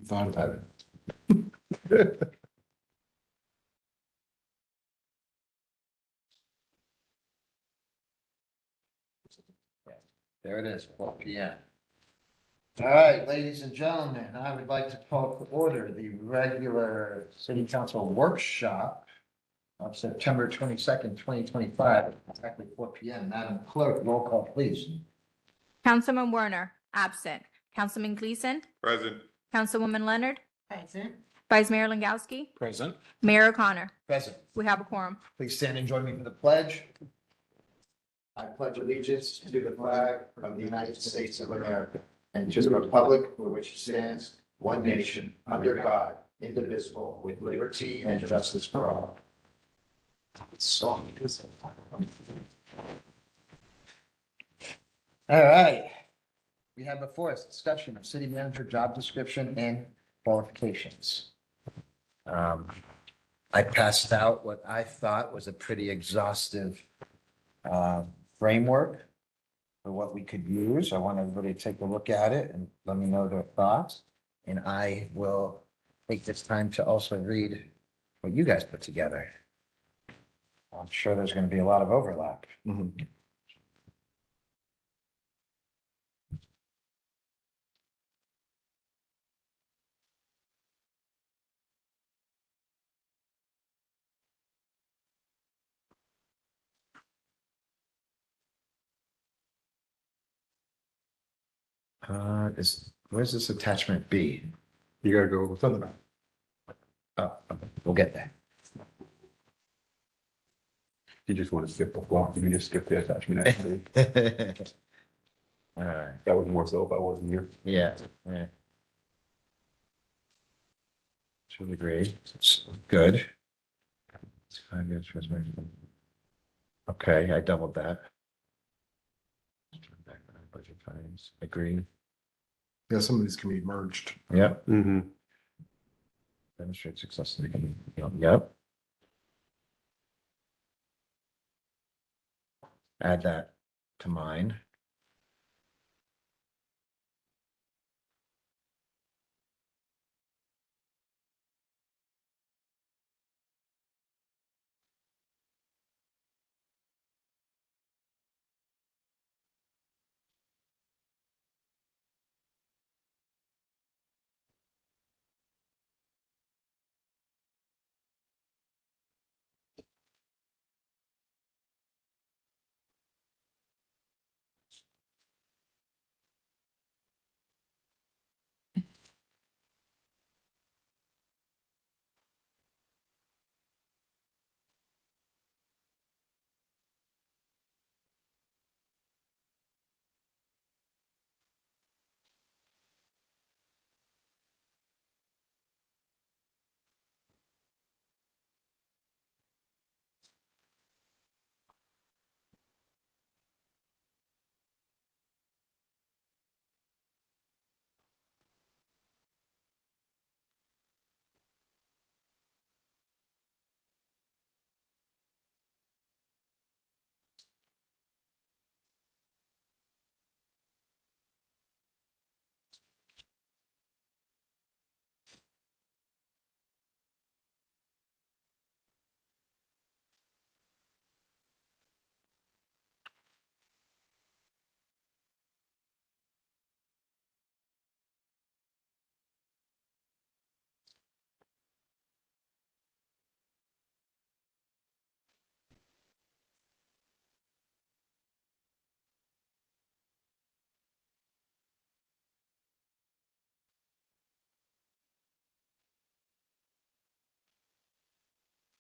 thought about it. There it is, 4 p.m. All right, ladies and gentlemen, I would like to call to order the regular city council workshop of September 22nd, 2025, exactly 4 p.m. Madam Clerk, roll call, please. Councilman Werner, absent. Councilman Gleason, Present. Councilwoman Leonard, Present. Vice Mayor Langowski, Present. Mayor O'Connor. Present. We have a quorum. Please stand and join me for the pledge. I pledge allegiance to the flag of the United States of America and to the republic for which it stands, one nation, under God, indivisible, with liberty and justice for all. All right. We have before us discussion of city manager job description and qualifications. I passed out what I thought was a pretty exhaustive framework for what we could use. I want everybody to take a look at it and let me know their thoughts. And I will take this time to also read what you guys put together. I'm sure there's going to be a lot of overlap. Where's this attachment B? You gotta go with something. Oh, we'll get there. You just want to skip the block. You can just skip the attachment. Actually, All right, that was more so if I wasn't here. yeah. To the grade, it's good. It's 5 years for okay, I doubled that. Budget times, agree. Yeah, some of these can be merged. Yep. Mm-hmm. Demonstrate success. Yep. Add that to mine.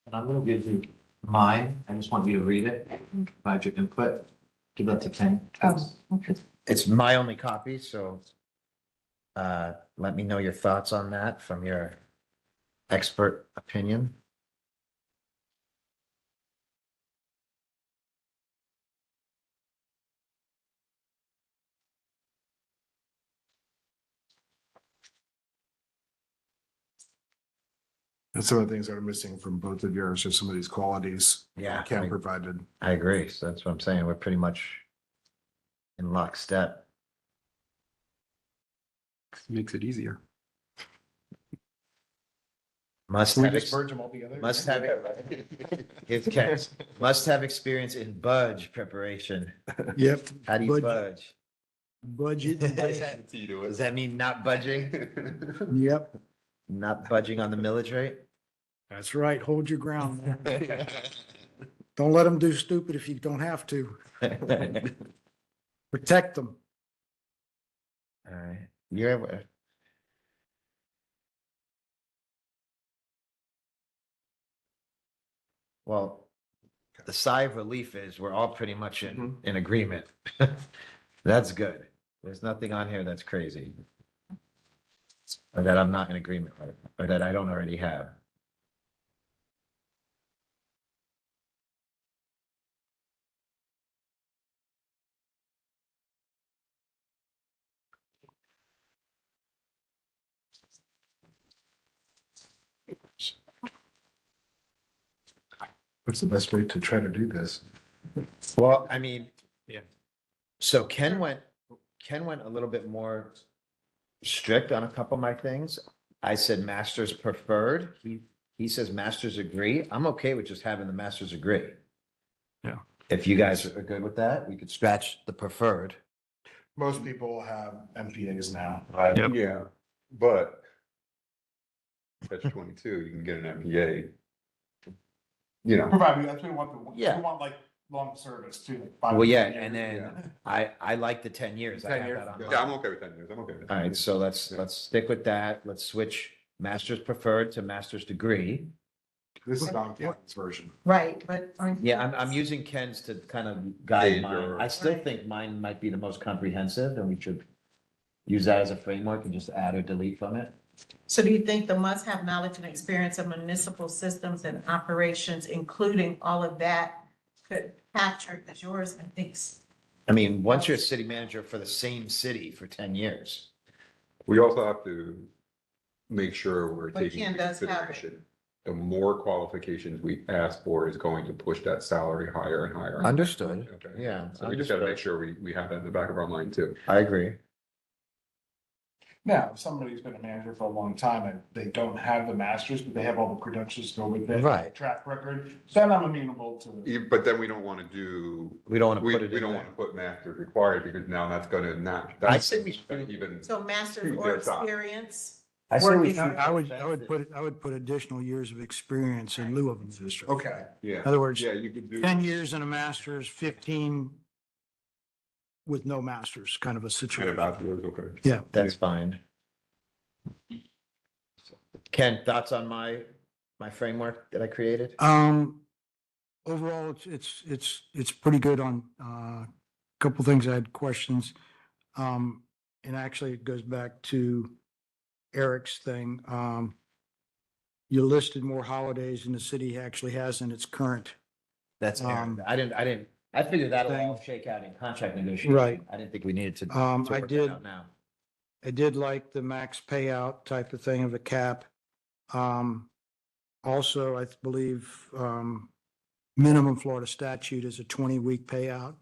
And I'm gonna give you mine. I just want you to read it, provide your input. Give that to Ken. Oh, okay. It's my only copy, so let me know your thoughts on that from your expert opinion. And some of the things that are missing from both of yours are some of these qualities. Yeah, Cam provided. I agree. So that's what I'm saying. We're pretty much in lockstep. Makes it easier. Must Can we have, just ex- merge them all together? must have, here's Ken. Must have experience in budge preparation. Yep. How do you Budget. budge? Budget. Does that mean not budging? Yep, Not budging on the millage rate? that's right. Hold your ground, man. Don't let them do stupid if you don't have to. Protect them. All right, you're, well, the sigh of relief is we're all pretty much in agreement. That's good. There's nothing on here that's crazy. Or that I'm not in agreement with, or that I don't already have. What's the best way to try to do this? Well, I mean. Yeah. So Ken went a little bit more strict on a couple of my things. I said masters preferred. He says masters agree. I'm okay with just having the masters agree. Yeah. If you guys are good with that, we could scratch the preferred. Most people have MPAs now. Yep. Yeah, but that's 22, you can get an MPA. You know, Provided, that's what we want, Yeah. we want like long service too. like Well, 5 yeah, years. and then I like the 10 years. I 10 have years, that on yeah. mine. yeah, I'm okay with 10 years, I'm okay with that. All right, so let's stick with that. Let's switch masters preferred to master's degree. This is not Ken's version. Right, but. aren't Yeah, you- I'm using Ken's to kind of guide Gauge mine. your- I still think mine might be the most comprehensive and we should use that as a framework and just add or delete from it. So do you think the must-have knowledge and experience of municipal systems and operations, including all of that, could capture, because yours, I think, I mean, once you're a city manager for the same city for 10 years. We also have to make sure we're But taking Ken into does have it. consideration. The more qualifications we ask for is going to push that salary higher and higher. Understood. Okay. Yeah. So we just gotta make understood. sure we have that in the back of our mind too. I agree. Now, if somebody's been a manager for a long time and they don't have the masters, but they have all the credentials to go with it. Right. Track record, then I'm amenable to. But then we don't wanna do, We don't want to we put it we in don't there. wanna put masters required because now that's gonna not. I that's say we gonna should- Even, so masters Shoot or their top. experience. I say we Working should- on- I would put additional years of experience in lieu of a master's. Okay. yeah, In other words, yeah, you could do. 10 years in a master's, 15 with no master's, kind of a And situation. about those, okay. Yeah. That's fine. Ken, thoughts on my framework that I created? Overall, it's pretty good on, a couple things I had questions. And actually it goes back to Eric's thing. You listed more holidays than the city actually has in its current. That's, Um, I figured that'll thing. all shake out in contract negotiation. Right. I didn't think we needed to. I work that did, out Now. I did like the max payout type of thing of a cap. Also, I believe, minimum Florida statute is a 20-week payout,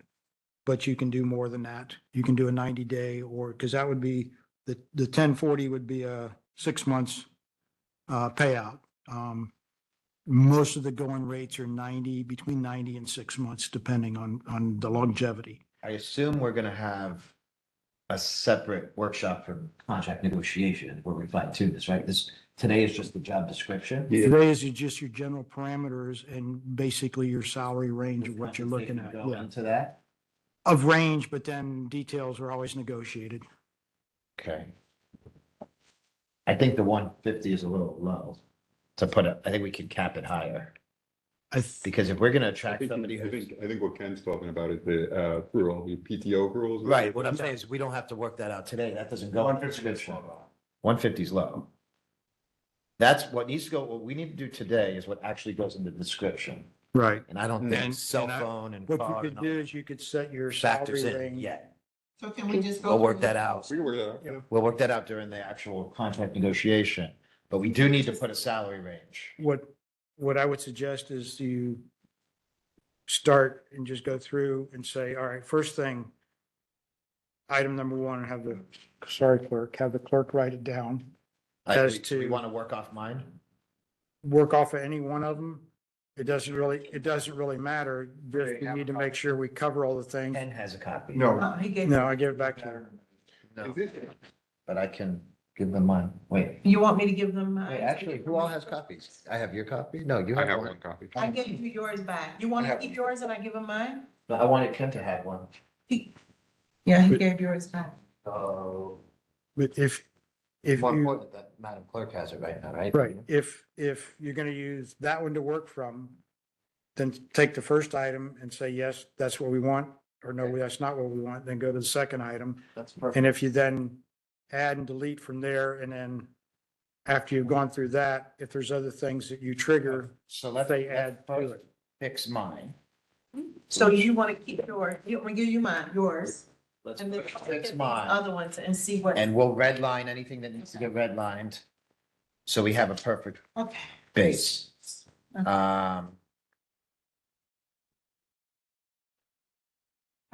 but you can do more than that. You can do a 90-day or, because that would be, the 1040 would be a 6 months payout. Most of the going rates are 90, between 90 and 6 months, depending on the longevity. I assume we're gonna have a separate workshop for contract negotiation where we fine tune this, right? Today is just the job description. Today is just your general parameters and basically your salary range of what you're looking at. Go Yeah. into that. Of range, but then details are always negotiated. Okay. I think the 150 is a little low to put it. I think we could cap it higher because if we're gonna I attract think, somebody I who's. think, I think what Ken's talking about is the, through all the PTO rules. Right, what I'm saying is we don't have to work that out today. That doesn't go in the 150 is description. low. 150 is low. That's what needs to go, what we need to do today is what actually goes in the description. Right. And I don't think And- cell and I- phone and What car you and could all do is you could set your factors salary in range. yet. So can we just go? We'll work through that it? out. We can work that out, yeah. We'll work that out during the actual contract negotiation, but we do need to put a salary range. What I would suggest is you start and just go through and say, all right, first thing, item number one, have the, sorry, clerk, have the clerk write it down. As We to- want to work off mine? work off of any one of them. It doesn't really matter. Just we need to make sure we cover all the things. Ken has a copy. No. Oh, he gave, No, I give it back to you. No, but I can give them mine. Wait, you want me to give them? wait, actually, who all has copies? I have your copy? No, you I have have one. one copy. I gave you yours back. You want I to have- keep yours and I give him mine? No, I wanted Ken to have one. Yeah, he gave yours back. Oh. But if More you, important that Madam Clerk has it right now, right? right, if you're gonna use that one to work from, then take the first item and say, yes, that's what we want, or no, that's not what we want, then go to the second item. That's perfect. And if you then add and delete from there, and then after you've gone through that, if there's other things that you trigger, So let's they add to it. fix mine. So you want to keep yours, you want me to give you mine, yours, Let's and then fix look at these mine. other ones and see what, And we'll redline anything that needs to get redlined. So we have a perfect okay. base. I'm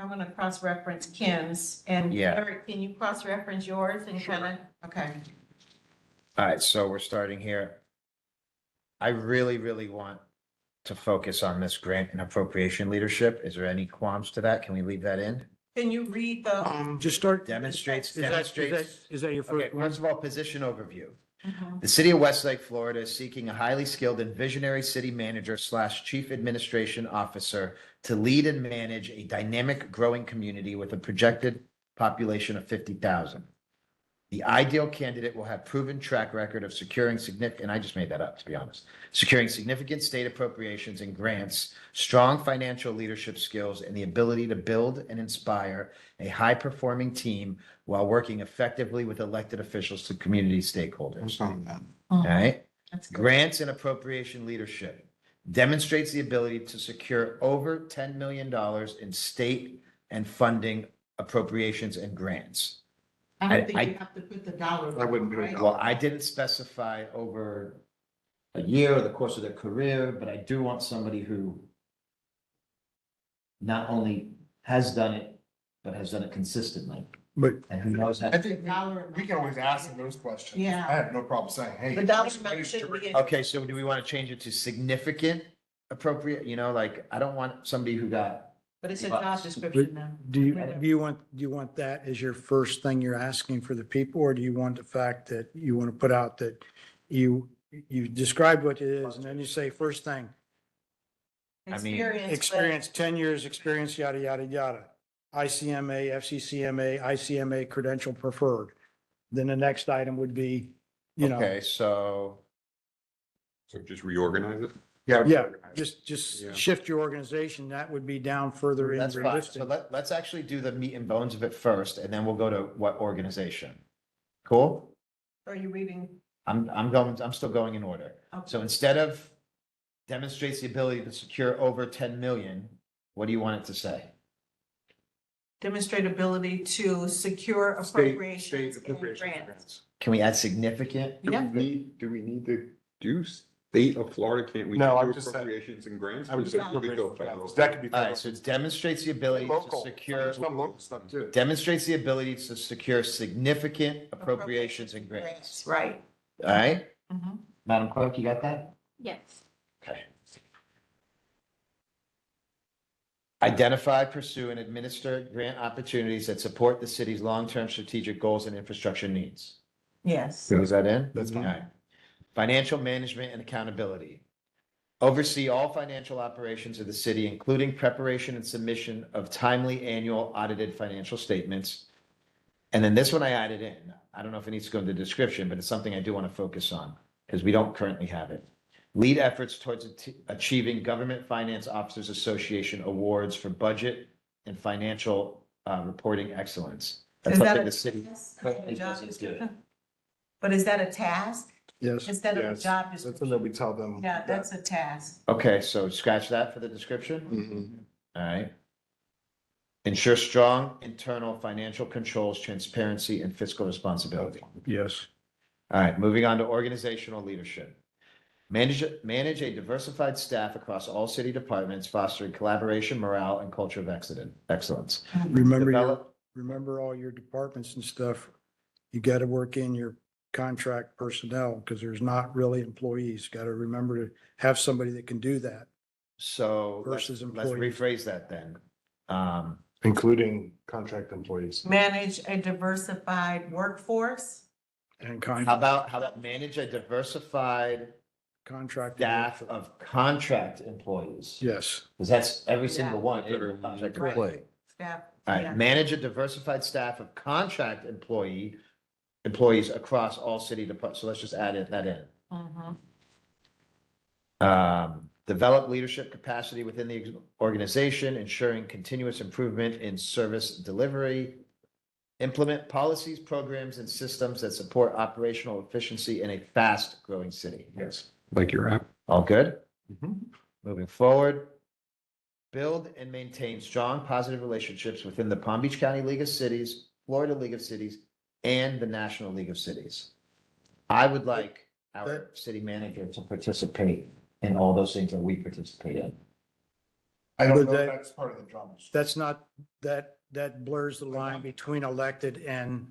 gonna cross-reference Ken's, and Yeah. Eric, can you cross-reference yours and kind of, okay. All right, so we're starting here. I really, really want to focus on this grant and appropriation leadership. Is there any qualms to that? Can we leave that in? Can you read the? Just start. Demonstrates, Is that your Okay, first one? first of all, position overview. Mhm. The city of Westlake, Florida is seeking a highly skilled and visionary city manager / chief administration officer to lead and manage a dynamic, growing community with a projected population of 50,000. The ideal candidate will have proven track record of securing significant, and I just made that up, to be honest, securing significant state appropriations and grants, strong financial leadership skills, and the ability to build and inspire a high-performing team while working effectively with elected officials to community stakeholders. All right? That's good. Grants and appropriation leadership demonstrates the ability to secure over $10 million in state and funding appropriations and grants. I I- don't think I- you have to put the dollar. I wouldn't do it. right? Well, I didn't specify over a year or the course of their career, but I do want somebody who not only has done it, but has done it consistently But and who knows how. I think we can always ask them those questions. Yeah. I have no problem saying, hey. The dollar this is what amount is should direct- be. Okay, so do we want to change it to significant appropriate, like, I don't want somebody who got, But it's a job description now. do you want that as your first thing you're asking for the people, or do you want the fact that you want to put out that you described what it is, and then you say, first thing, I mean, Experience. experience, 10 years experience, yada, yada, yada. ICMA, FCCMA, ICMA credential preferred. Then the next item would be, okay, so, So just reorganize it? yeah, just Yeah. shift your organization. That would be down further in that's your fine. listing. So let's actually do the meat and bones of it first, and then we'll go to what organization. Cool? Are you reading? I'm still going in order. Okay. So instead of demonstrates the ability to secure over 10 million, what do you want it to say? Demonstrate ability to secure appropriations and grants. Can we add significant? Do Yeah. we need to do state of Florida? Can't we No, I do would just say- appropriations and grants? I would Or say could we go federal? that could be. All right, so it demonstrates the ability to Local. secure, Some local stuff too. demonstrates the ability to secure significant appropriations and grants. Right. All right, Mhm. Madam Clerk, you got that? Yes. Okay. Identify, pursue, and administer grant opportunities that support the city's long-term strategic goals and infrastructure needs. Yes. Is that in? That's All right. Financial management and accountability. Oversee all financial operations of the city, including preparation and submission of timely annual audited financial statements. And then this one I added in. I don't know if it needs to go in the description, but it's something I do want to focus on because we don't currently have it. Lead efforts towards achieving Government Finance Officers Association awards for budget and financial reporting excellence. That's Is that something a- the city currently Job doesn't do. description? But is that a task Yes. instead of a Yes. job That's when description? we tell them. Yeah, that's a task. Okay, so scratch that for the description. Mhm. All right. Ensure strong internal financial controls, transparency, and fiscal responsibility. Yes. All right, moving on to organizational leadership. Manage a diversified staff across all city departments, fostering collaboration, morale, and culture of excellence. Remember Develop- remember all your departments and stuff. You got to work in your contract personnel because there's not really employees. Got to remember to have somebody that can do that. So Versus let's employees. rephrase that then. Including contract employees. Manage a diversified workforce. And How about manage a diversified contract. staff of contract employees? Yes, Because that's every Yeah. single one. Everyone. Contract Right. employee. Staff. All yeah. right, manage a diversified staff of contract employees across all city departments. So let's just that in. Mhm. Develop leadership capacity within the organization, ensuring continuous improvement in service delivery. Implement policies, programs, and systems that support operational efficiency in a fast-growing city. Yes. Like your app. All good? Mhm. Moving forward. Build and maintain strong, positive relationships within the Palm Beach County League of Cities, Florida League of Cities, and the National League of Cities. I would like our city manager to participate in all those things that we participate in. I don't But know if that- that's part of the job. description. that's not, that blurs the line between elected and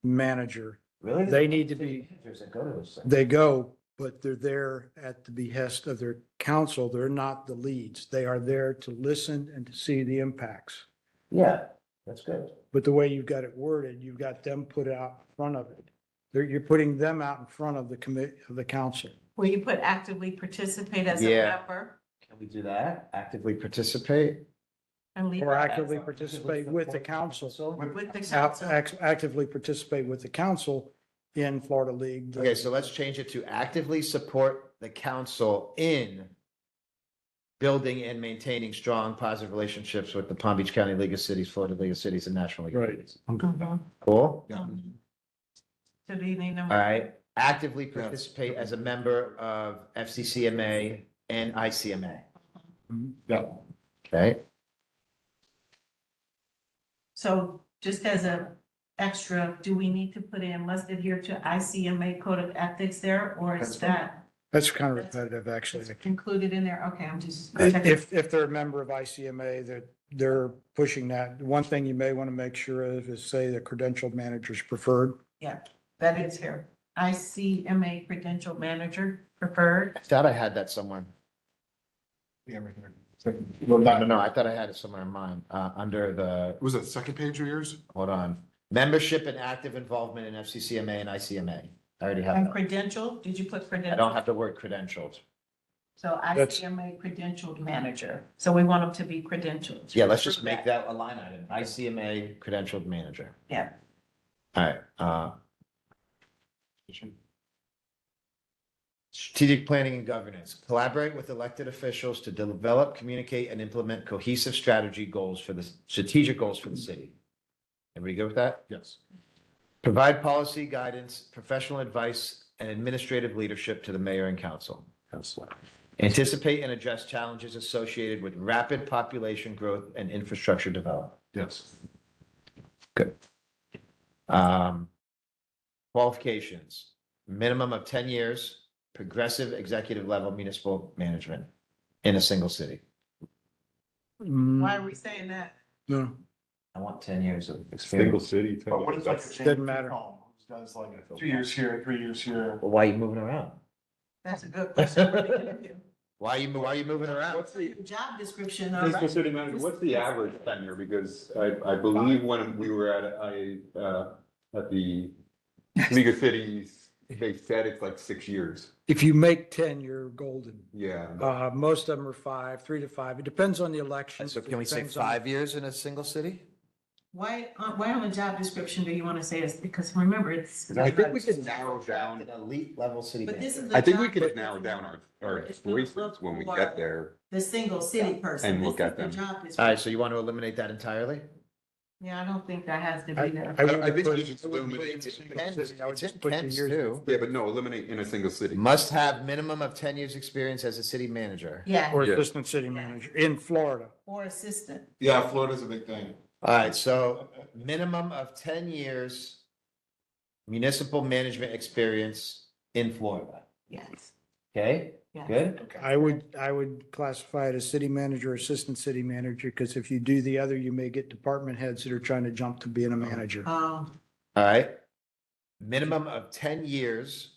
manager. Really? They need to be- Managers that go to those things. They go, but they're there at the behest of their council. They're not the leads. They are there to listen and to see the impacts. Yeah, that's good. But the way you've got it worded, you've got them put out in front of it. You're putting them out in front of the commit, of the council. Will you put actively participate as a Yeah. member? Can we do that? Actively participate? And leave Or that actively as- participate with the council. With the Out- council. Actively participate with the council in Florida League. Okay, so let's change it to actively support the council in building and maintaining strong, positive relationships with the Palm Beach County League of Cities, Florida League of Cities, and National League of Right. Cities. Mhm. Cool? Mhm. So do you need them? All right. Actively participate as a member of FCCMA and ICMA. Yeah. Okay? So just as a extra, do we need to put in must adhere to ICMA code of ethics there, or is that That's kind of repetitive, actually. included in there? Okay, I'm just checking. If they're a member of ICMA, they're pushing that. One thing you may want to make sure of is say the credentialed manager's preferred. Yeah, that is here. ICMA credential manager preferred. I thought I had that somewhere. Yeah, right here. No, I thought I had it somewhere in mine, under the, Was it the second page of yours? hold on. Membership and active involvement in FCCMA and ICMA. I already have And that. credential, did you put credential? I don't have the word credentialed. So That's- ICMA credentialed manager. So we want them to be credentialed. Yeah, let's just make that a line item. ICMA credentialed manager. Yeah. All right, strategic planning and governance. Collaborate with elected officials to develop, communicate, and implement cohesive strategic goals for the city. Everybody good with that? Yes. Provide policy guidance, professional advice, and administrative leadership to the mayor and council. Anticipate and address challenges associated with rapid population growth and infrastructure development. Yes. Qualifications, minimum of 10 years, progressive executive level municipal management in a single city. Why are we saying that? No, I want 10 years of Single experience. city. But what if like a That's- change Doesn't of matter. column? Does like 2 years here, 3 years here. Well, why are you moving around? That's a good question for the interview. Why are you moving around? What's the, Job description, Fiscal already. city manager, what's the average tenure? Because I believe when we were at the League of Cities, they said it's like 6 years. if you make 10, you're golden. Yeah. Most of them are 5, 3 to 5. It depends on the election. So can we say It depends on- 5 years in a single city? Why on the job description do you want to say this? Because remember, it's. I think we could narrow An down, elite level city But this manager. is. the I think we job could description. narrow down our It's gonna choices look when we for get there. The single city person. And look This is at the them. job All right, description. so you want to eliminate that entirely? Yeah, I don't think that has to I be there. wouldn't I think put- you should I wouldn't put eliminate in a it. single city. I would It's just in put the Kent's years. too. Yeah, but no, eliminate in a single city. Must have minimum of 10 years experience as a city manager. Yeah, Or Yeah. assistant city manager in Florida. or assistant. Yeah, Florida's a big thing. All right, so minimum of 10 years municipal management experience in Florida. Yes. Okay, Yes. good? Okay. I would classify it as city manager, assistant city manager, because if you do the other, you may get department heads that are trying to jump to being a manager. Um, All right. minimum of 10 years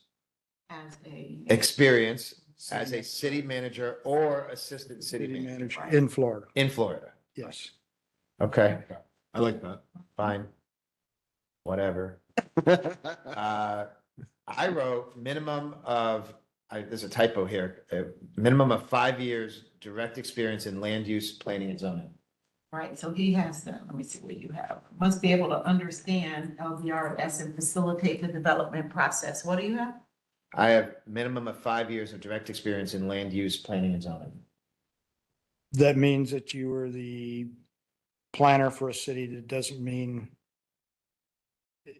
As a. experience as a city manager or assistant city City manager manager in Florida, in Florida. yes. Okay, I like that. fine. Whatever. I wrote minimum of, there's a typo here, minimum of 5 years direct experience in land use, planning and zoning. Right, so he has the, let me see what you have. Must be able to understand LDRS and facilitate the development process. What do you have? I have minimum of 5 years of direct experience in land use, planning and zoning. That means that you were the planner for a city. That doesn't mean You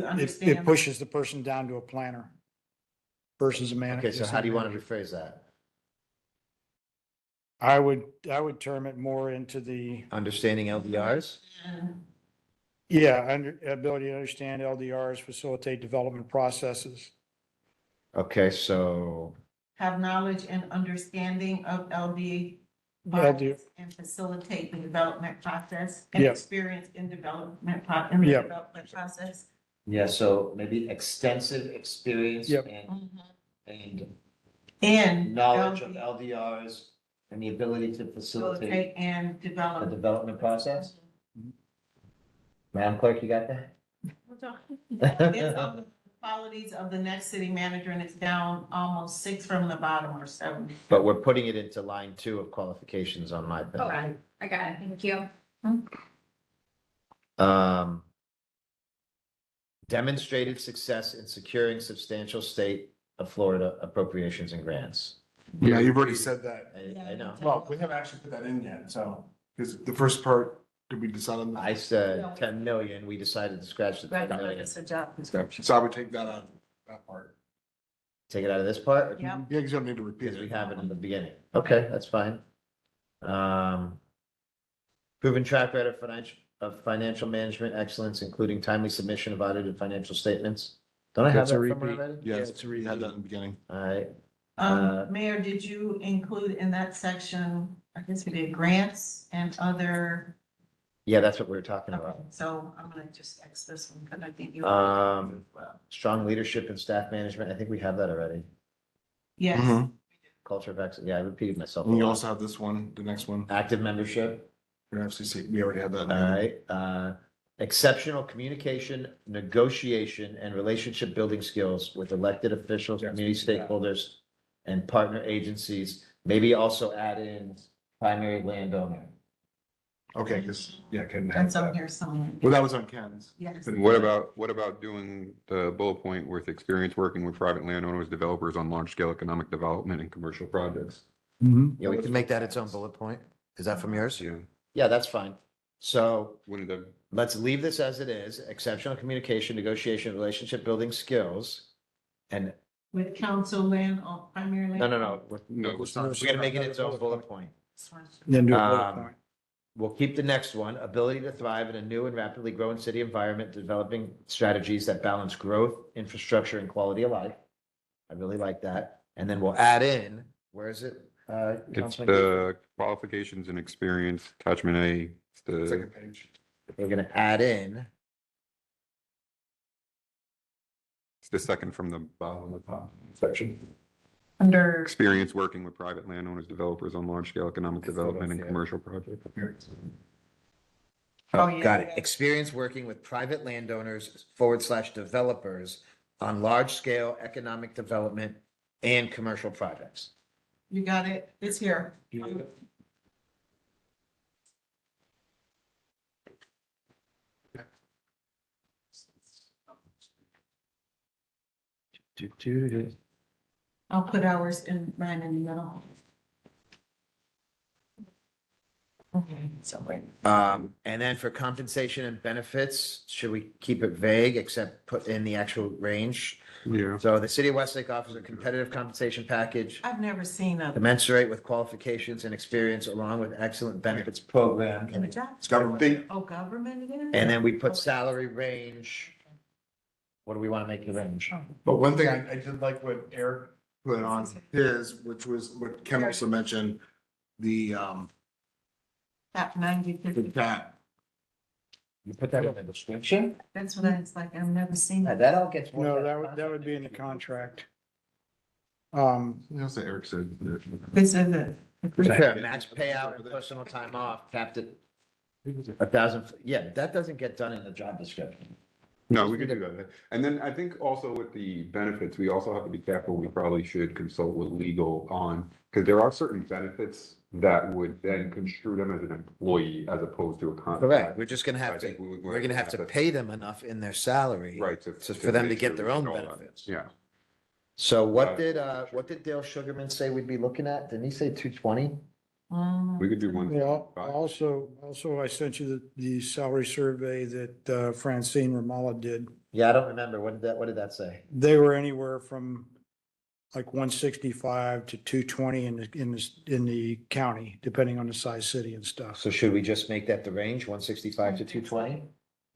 it understand? pushes the person down to a planner versus a manager. Okay, so how do you want to rephrase that? I would term it more into the, Understanding LDRs? And ability to understand LDRs, facilitate development processes. Okay, so, have knowledge and understanding of LD and facilitate the development process and Yeah. experience in Yeah. development process. yeah, so maybe extensive experience Yep. and And. knowledge of LD LDRs and the ability to facilitate Facilitate and the develop. development process. Madam Clerk, you got that? It's on the qualities of the next city manager and it's down almost 6 from the bottom or 7. But we're putting it into line 2 of qualifications on my thing. Right. I got it. Thank you. Demonstrated success in securing substantial state of Florida appropriations and grants. Yeah, you've already said that. I know. Well, we haven't actually put that in yet, so, because the first part, did we decide on that? I said 10 million, we decided to scratch the 10 million. It's a job. So I would take that out, that part. Take it out of this part? Yep. Yeah, you don't need to repeat Because we it. have it in the beginning. Okay, that's fine. Proven track record of financial management excellence, including timely submission of audited financial statements. Don't I have That's a that somewhere repeat. already? Yeah, it's a read. Had that in the beginning. All right, Uh, Mayor, did you include in that section, I guess we did grants and other, yeah, that's what we were talking okay, about. so I'm gonna just X this one, because I think you. Strong leadership and staff management, I think we have that already. Yes, Mhm. Culture of excellence, yeah, I repeated myself. a And you lot. also have this one, the next one, Active membership, your FCC, we already had that. in all the beginning. right. Exceptional communication, negotiation, and relationship building skills with elected officials, Yes, community yeah. stakeholders, and partner agencies. Maybe also add in primary landowner. Okay, because, yeah, Ken had that's on that. here somewhere, Well, that was on Ken's. yes. What about doing the bullet point with experience working with private landowners, developers on large scale economic development and commercial projects? Yeah, we can make that its own bullet point. Is that from yours? Yeah, Yeah, that's fine. So wouldn't the, let's leave this as it is, exceptional communication, negotiation, relationship building skills. And, With council land on primary land. no, we're gonna make it its own bullet point. Then do a bullet Um, point. We'll keep the next one, ability to thrive in a new and rapidly growing city environment, developing strategies that balance growth, infrastructure, and quality of life. I really like that. And then we'll add in, where is it? it's Councilman? the qualifications and experience, attachment A, it's the, Second page. We're gonna add in, it's the second from the bottom of the top section. Under, Experience working with private landowners, developers on large scale economic development and Yeah. commercial projects. Oh, yeah, got it. yeah. Experience working with private landowners / developers on large scale economic development and commercial projects. you got it, it's here. I'll put ours in, mine in the middle. Okay, so wait. And then for compensation and benefits, should we keep it vague except put in the actual range? Yeah. So the city of Westlake offers a competitive compensation package I've never seen a. commensurate with qualifications and experience along with excellent benefits program. Good job. It's government. Oh, government again? And then we put salary range. What do we want to make the range? But one thing I did like what Eric put on his, which was what Ken also mentioned, the At 90, 50. that You put that in the description? That's what I was like, I've never seen that. That all gets. worked No, out. that would be in the contract. That's what Eric said. This is it. Sure, max payout and personal time off, capped at 1,000, yeah, that doesn't get done in the job description. No, we could do that. And then I think also with the benefits, we also have to be careful. We probably should consult with legal on, because there are certain benefits that would then construe them as an employee as opposed to a contract. Correct, we're just gonna I have to, think we're gonna have to pay them enough in their salary. Right. For them to make get sure their we own know that. benefits. Yeah. So what Uh, did Dale Sugarman say we'd be looking at? Didn't he say 220? We could do one. Well, also I sent you the salary survey that Francine Ramala did. Yeah, I don't remember, what did that say? They were anywhere from like 165 to 220 in the county, depending on the size city and stuff. So should we just make that the range, 165 to 220?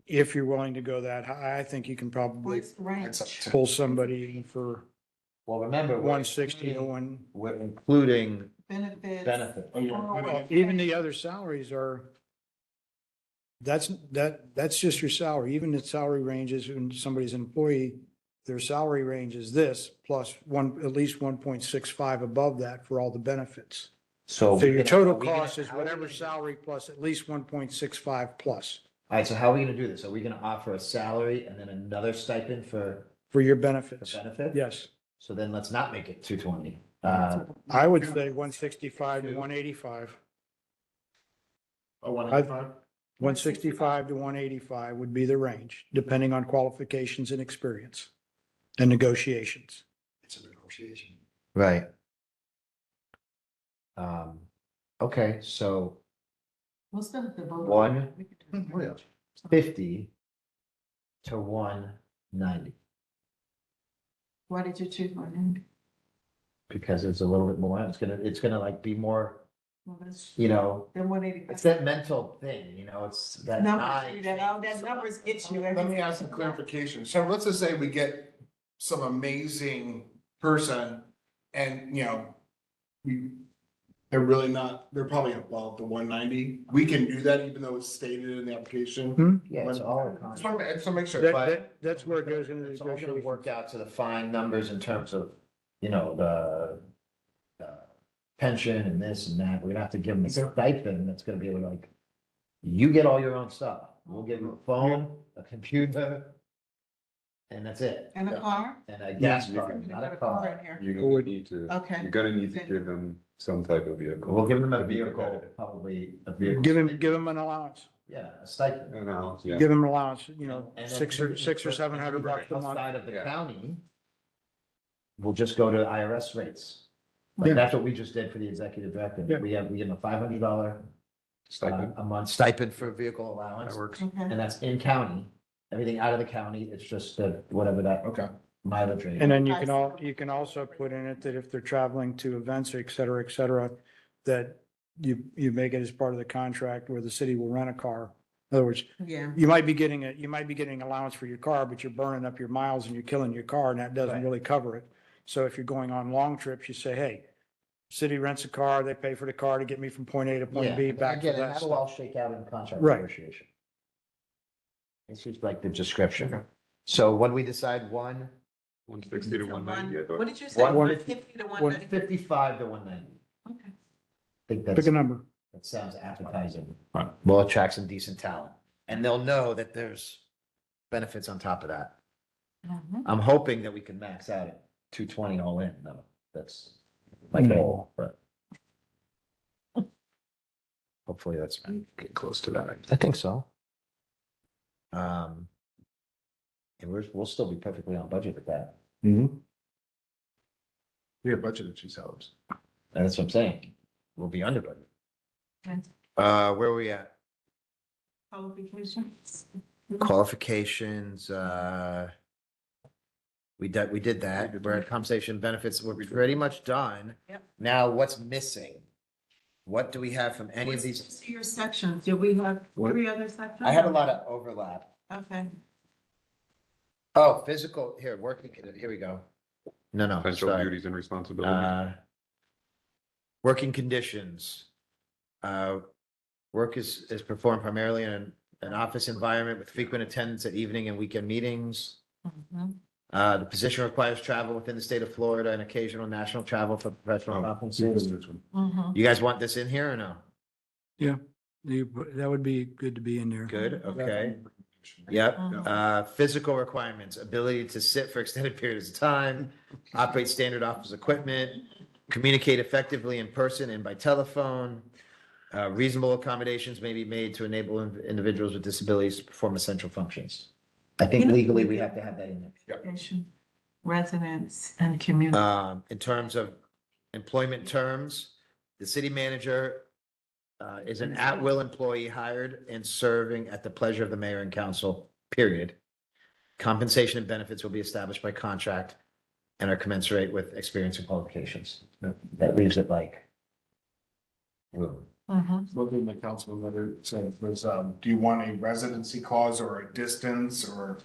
If you're willing to go that high, I think you can probably What's the range? pull somebody in for Well, remember. 160 to one. We're including Benefits. benefit. Oh, yeah. Even the other salaries are, that's just your salary. Even the salary ranges when somebody's an employee, their salary range is this plus at least 1.65 above that for all the benefits. So. So your total are we gonna- cost is how are we whatever gonna- salary plus at least 1.65 plus All right, so how are we gonna do this? Are we gonna offer a salary and then another stipend for for your the benefits. benefit? Yes, So then let's not make it 220. I would say 165 to 185. Oh, 185? 165 to 185 would be the range, depending on qualifications and experience and negotiations. It's a negotiation. Right. Okay, so We'll still have to vote. 150 to 190, Why did you choose one? because it's a little bit more, it's gonna like be more, Well, that's, you know, then 180. it's that mental thing, you know, it's that. Numbers, that numbers get you. Let me ask some clarification. So let's just say we get some amazing person and, you know, they're really not, they're probably above the 190. We can do that even though it's stated in the application. Yeah, it's all. Just want to make sure. That's where it goes into the It's all gonna negotiation. work out to the fine numbers in terms of, you know, the pension and this and that. We're gonna have to give them a stipend that's gonna be like, you get all your own stuff. We'll give you a phone, a computer, and that's it. And a car? And a gas Yeah, card, not a In car. here. You're gonna need to, Okay. you're gonna need to give them some type of vehicle. We'll give them a To be vehicle, competitive. probably a vehicle. Give him an allowance. Yeah, a stipend. And now, yeah. Give him an allowance, you know, And then six or $700 a month. Outside of the Yeah. county, we'll just go to IRS rates. Like, Yeah. that's what we just did for the executive director. Yeah. We give them a $500 Stipend. a month stipend for vehicle That allowance, works. Okay. and that's in county. Everything out of the county, it's just whatever that Okay. mileage rate. And then I see. you can also put in it that if they're traveling to events, et cetera, that you make it as part of the contract where the city will rent a car. In other words, Yeah. you might be getting allowance for your car, but you're burning up your miles and you're killing your car and that doesn't Right. really cover it. So if you're going on long trips, you say, hey, city rents a car, they pay for the car to get me from point A to Yeah, point B back to again, that that'll all stuff. shake out in contract Right. negotiation. It's just like the description. So when we decide 160 to 190, I What thought. did you say? 150 to 190? 155 to 190. Okay. I think Pick that's, a number. that sounds appetizing. Right. We'll attract some decent talent. And they'll know that there's benefits on top of that. Mhm. I'm hoping that we can max out at 220 all in, though. That's my goal, but. Hopefully that's, Get close to that. I think so. And we'll still be perfectly on budget with that. We have budgeted 2 salaries. And that's what I'm saying. We'll be under budget. Okay. Where are we at? Qualifications? Qualifications, we did that. We're at compensation benefits. We're pretty much done. Yep. Now, what's missing? What do we have from any of What's these? just your sections? Do we have What? 3 other sections? I had a lot of overlap. Okay. Oh, physical, here, working, here we go. No, Potential sorry. duties and responsibilities. Working conditions. Work is performed primarily in an an office environment with frequent attendance at evening and weekend meetings. Mhm. The position requires travel within the state of Florida and occasional national travel for professional Oh, conferences. Mhm. You guys want this in here or no? That would be good to be in there. Good, okay. Yep, Mhm. physical requirements, ability to sit for extended periods of time, operate standard office equipment, communicate effectively in person and by telephone. Reasonable accommodations may be made to enable individuals with disabilities to perform essential functions. I think legally we have to have that in there. Education, Residents and community. In terms of employment terms, the city manager is an at-will employee hired and serving at the pleasure of the mayor and council, period. Compensation and benefits will be established by contract and are commensurate with experience and qualifications. That leaves it like room. Mhm. What did the councilman letter say was, do you want a residency clause or a distance or?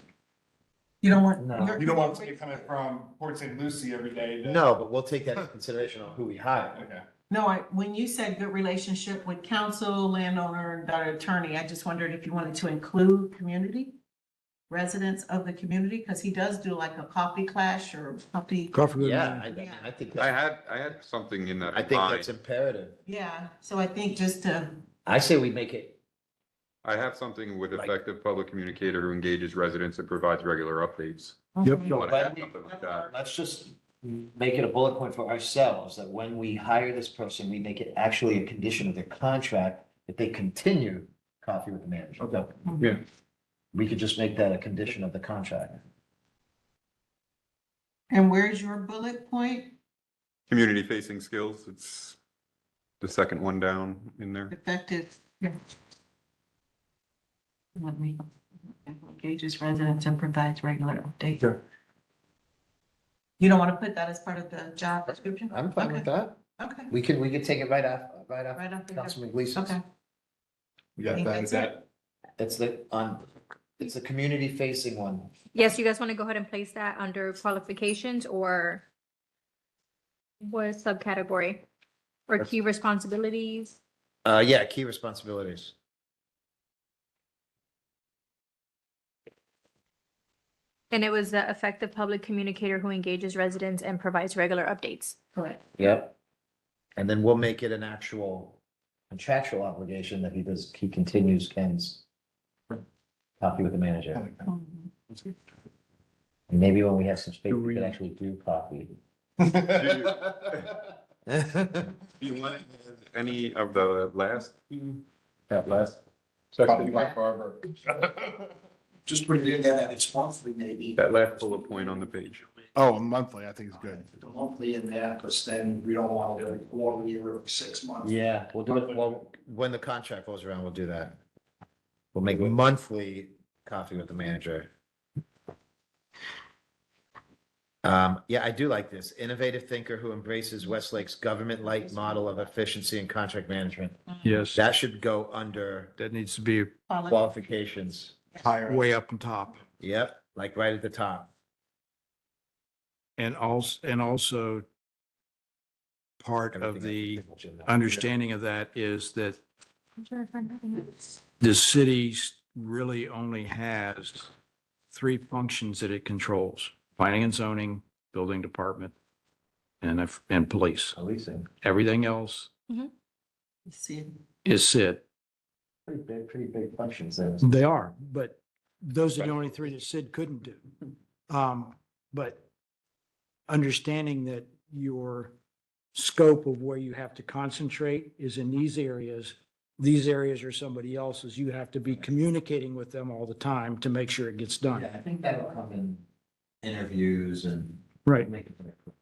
You don't want. No. You don't want somebody coming from Port St. Lucie every day to? No, but we'll take that into consideration on who we hire. Okay. No, when you said good relationship with council, landowner, and the attorney, I just wondered if you wanted to include community? Residents of the community, because he does do like a coffee clash or coffee. Coffee with Yeah, me. I think, I that's- had something in that. I think mind. that's imperative. Yeah, so I think just to, I say we make it, I have something with Right. effective public communicator who engages residents and provides regular updates. Yep. Mhm. But I had something like that. let's just make it a bullet point for ourselves, that when we hire this person, we make it actually a condition of their contract that they continue coffee with the manager. Okay. Yeah. We could just make that a condition of the contract. And where's your bullet point? Community facing skills, it's the second one down in there. Effective. Yeah. Let me, engages residents and provides regular updates. Sure. You don't want to put that as part of the job description? I'm fine with that. Okay, We could take it right off, right after. Councilman Gleason. Okay. We got Think that, that's that, It's it's the community facing one. Yes, you guys want to go ahead and place that under qualifications or what subcategory? Or key responsibilities? Yeah, key responsibilities. And it was the effective public communicator who engages residents and provides regular updates. Correct. Yep. And then we'll make it an actual contractual obligation that he continues Ken's coffee with the manager. Mhm. And maybe when we have some space, Do we we- could actually do coffee. Do you want any of the last, that last Probably section, like Barber. Just put it in there that it's monthly maybe. that last bullet point on the page? Oh, monthly, I think is good. The monthly in there, because then we don't want to do it quarterly or 6 months. Yeah, we'll do it, well, when the contract goes around, we'll do that. We'll make monthly coffee with the manager. Yeah, I do like this. Innovative thinker who embraces Westlake's government-like model of efficiency and contract management. Yes, That should go under that needs to be qualifications. Higher. way up on top. Yep, like right at the top. And also part of the Everything else. understanding of that is that the city really only has three functions that it controls: planning and zoning, building department, and police. Policing, Everything else See, is SID. pretty big functions there. They are, but those are the only three that SID couldn't do. But understanding that your scope of where you have to concentrate is in these areas are somebody else's. You have to be communicating with them all the time to make sure it gets done. Yeah, I think that'll come in interviews and. Right. Make it very clear.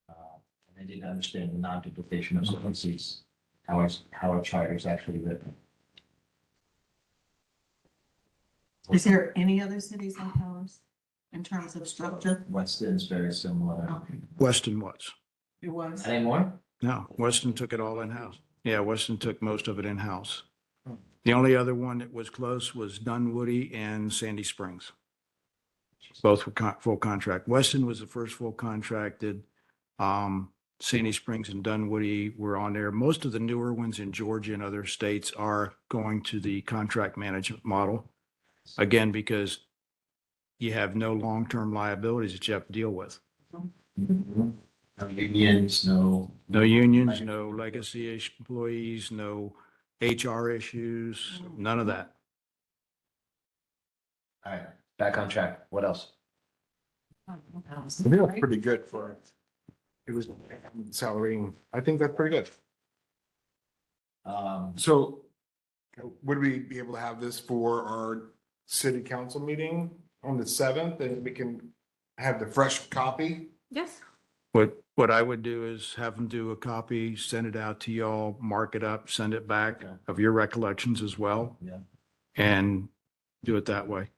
And I didn't understand the non-duplication of services, how our charter is actually written. is there any other cities like ours in terms of structure? Weston's very similar. Okay, Weston was. it was. Any more? No, Weston took it all in-house. Yeah, Weston took most of it in-house. The only other one that was close was Dunwoody and Sandy Springs. Both were full contract. Weston was the first full contracted. Sandy Springs and Dunwoody were on there. Most of the newer ones in Georgia and other states are going to the contract management model. Again, because you have no long-term liabilities that you have to deal with. No unions, no. No unions, no legacy employees, no HR issues, none of that. All right, back on track. What else? I think that's pretty good for, it was salary. I think that's pretty good. So would we be able to have this for our city council meeting on the 7th, and we can have the fresh copy? Yes. What I would do is have them do a copy, send it out to y'all, mark it up, send it back Okay. of your recollections as well. Yeah. And do it that way.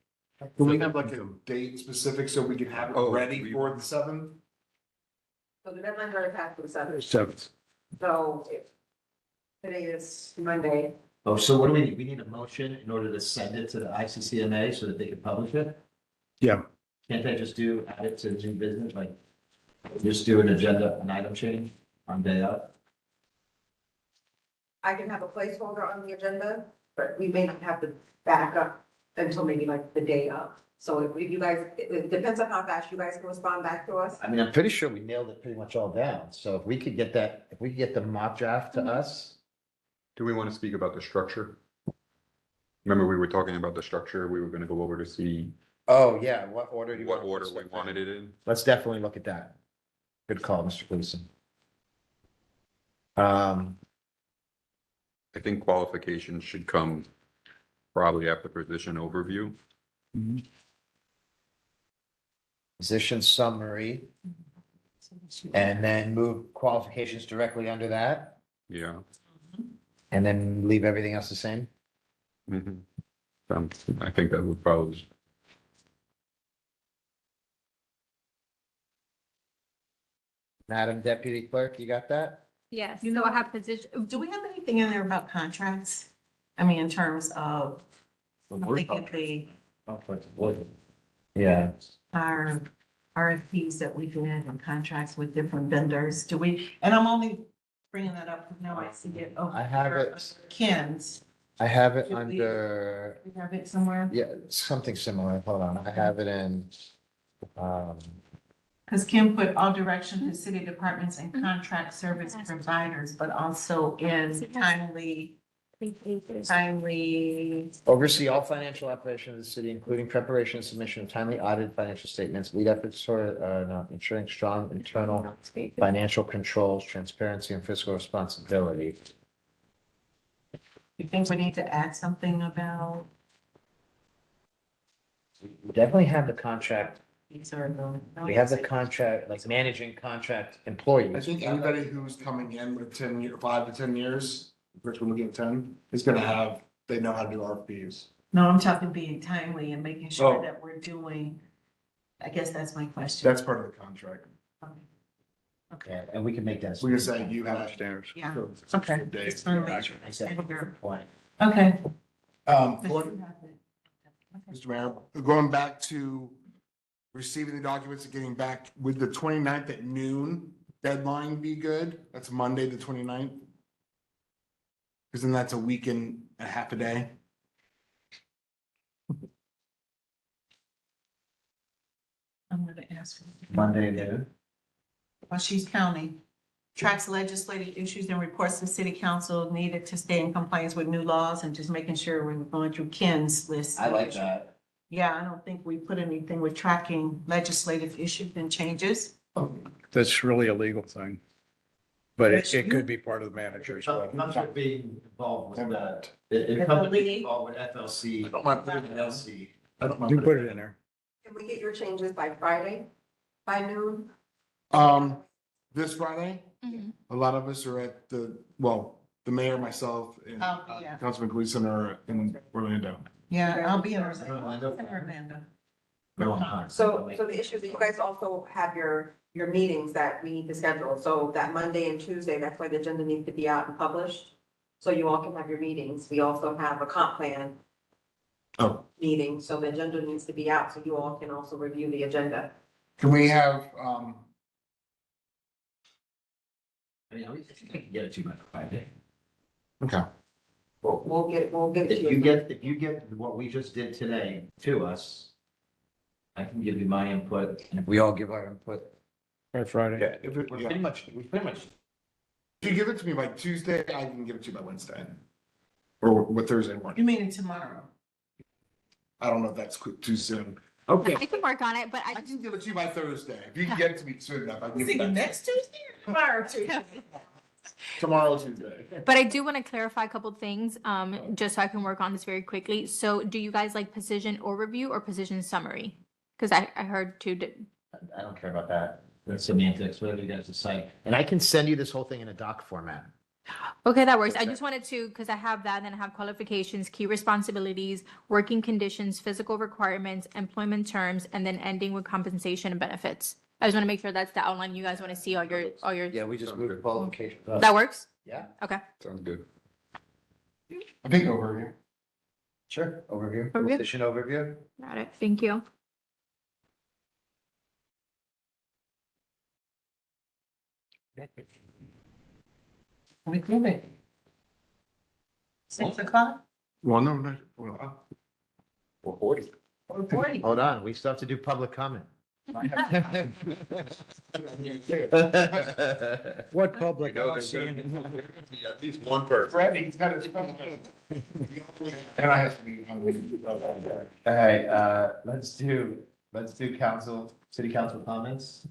Can we have like a date specific so we can have it Oh, ready we- for the 7th? So the deadline already passed for the seventh, Seventh. so today is Monday. Oh, so what do we need? We need a motion in order to send it to the ICCMA so that they can publish it? Yeah. Can't they just add it to new business, like, just do an agenda, an item change on day up? I can have a placeholder on the agenda, but we may not have the backup until maybe like the day of. So if you guys, it depends on how fast you guys can respond back to us. I mean, I'm pretty sure we nailed it pretty much all down. So if we could get that, if we could get the mock draft to us. Do we want to speak about the structure? Remember, we were talking about the structure. We were going to go over to see Oh, yeah, what order do you? what want order this we stuff wanted in? it in. Let's definitely look at that. Good call, Mr. Gleason. Um, I think qualifications should come probably after position overview. position summary, and then move qualifications directly under that, Yeah. and then leave everything else the same. Mhm. I think that would probably, Madam Deputy Clerk, you got that? Yes. You So know- I have position, Do we have anything in there about contracts? I mean, in terms of, I think if they, Yeah, our RFPs that we did and contracts with different vendors, do we, and I'm only bringing that up because now I see it over. I have here it. under Ken's. I have it Did we- under, We have it somewhere? yeah, something similar, hold on, I have it in, Because Kim put all direction to city departments and contract service providers, but also in timely, oversee all financial operations of the city, including preparation and submission of timely audited financial statements, lead efforts toward, ensuring strong internal financial controls, transparency, and fiscal responsibility. you think we need to add something about We definitely have the contract, these are the. we have the contract, like managing contract employees. I think anybody who's coming in with 5 to 10 years, which we're looking at 10, is gonna have, they know how to do RFPs. No, I'm talking being timely and making sure Oh. that we're doing, I guess that's my question. That's part of the contract. Okay, Yeah, and we can make that. We can say you have. Standards. yeah, so- okay. Days. Just wanna make sure. I said, point. Okay. Mr. Mayor, going back to receiving the documents and getting back, would the 29th at noon deadline be good? That's Monday, the 29th. Because then that's a week and a half a day. I'm gonna ask her. Monday noon. While she's counting, tracks legislative issues and reports to city council needed to stay in compliance with new laws and just making sure we're going through Ken's list. I like that. Yeah, I don't think we put anything with tracking legislative issues and changes. That's really a legal thing. But Yes, it you- could be part of the manager as well. Comes with being involved with that. FLC? It comes with being involved with FLC. I don't mind putting it in. LC. I don't mind. You can put it in there. Can we get your changes by Friday, by noon? This Friday, Mhm. a lot of us are at the, well, the mayor, myself, and Yeah. Councilman Gleason are in Orlando. Yeah, I'll be in Orlando. Orlando. So the issue is that you guys also have your meetings that we need to schedule. So that Monday and Tuesday, that's why the agenda needs to be out and published. So you all can have your meetings. We also have a comp plan Oh, meeting, so the agenda needs to be out, so you all can also review the agenda. can we have, I mean, I can get it to you by Friday. Okay. We'll get it If to you you. if you get what we just did today to us, I can give you my input, and if we all give our input, By Friday. Yeah, if we pretty much, if you give it to me by Tuesday, I can give it to you by Wednesday. Or what Thursday You morning. mean tomorrow? I don't know if that's too soon. okay. I can work on it, but I can give it to you by Thursday. If you can get it to me soon enough, I can give it See, back to you. next Tuesday or tomorrow Tuesday? Tomorrow, Tuesday. But I do want to clarify a couple things, just so I can work on this very quickly. So do you guys like position overview or position summary? Because I heard two. I don't care about that. That's semantics, whatever you guys decide. And I can send you this whole thing in a doc format. Okay, that works. I just wanted to, because I have that, then I have qualifications, key responsibilities, working conditions, physical requirements, employment terms, and then ending with compensation and benefits. I just want to make sure that's the outline you guys want to see all your, Yeah, we just Sounds moved good. qualifications up. that works? Yeah, Okay. Sounds good. I think overview. sure. Overview, Overview. position overview. Got it. Thank you. We do it. 6:00 Well, no, no. Well, 4:40. or 40? Hold on, we still have to do public comment. What public? You know, there's at least one person. Freddie's got his. And I have to be. All right, let's do city council comments.